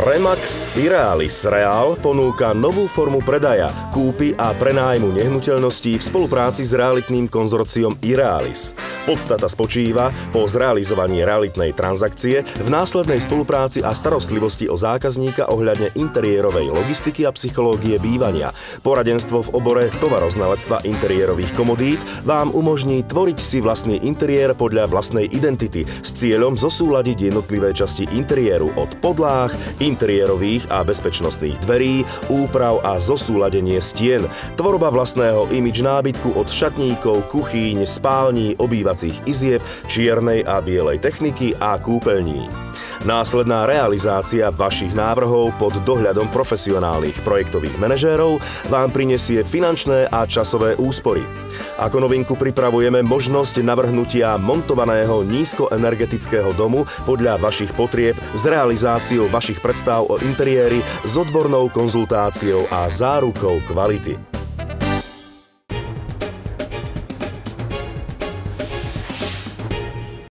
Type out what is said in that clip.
Remax Irealis Real ponúka novú formu predaja, kúpy a prenájmu nehnuteľností v spolupráci s realitným konzorciom Irealis. Podstata spočíva po zrealizovaní realitnej transakcie v následnej spolupráci a starostlivosti o zákazníka ohľadne interiérovej logistiky a psychológie bývania. Poradenstvo v obore tovaroznalectva interiérových komodít vám umožní tvoriť si vlastný interiér podľa vlastnej identity s cieľom zosúladiť jednotlivé časti interiéru od podláh, interiérových a bezpečnostných dverí, úprav a zosúladenie stien, tvorba vlastného imidž nábytku od šatníkov, kuchýň, spální, obývacích izieb, čiernej a bielej techniky a kúpeľní. Následná realizácia vašich návrhov pod dohľadom profesionálnych projektových manažérov vám prinesie finančné a časové úspory. Ako novinku pripravujeme možnosť navrhnutia montovaného nízkoenergetického domu podľa vašich potrieb s realizáciou vašich predstav o interiéri s odbornou konzultáciou a zárukou kvality.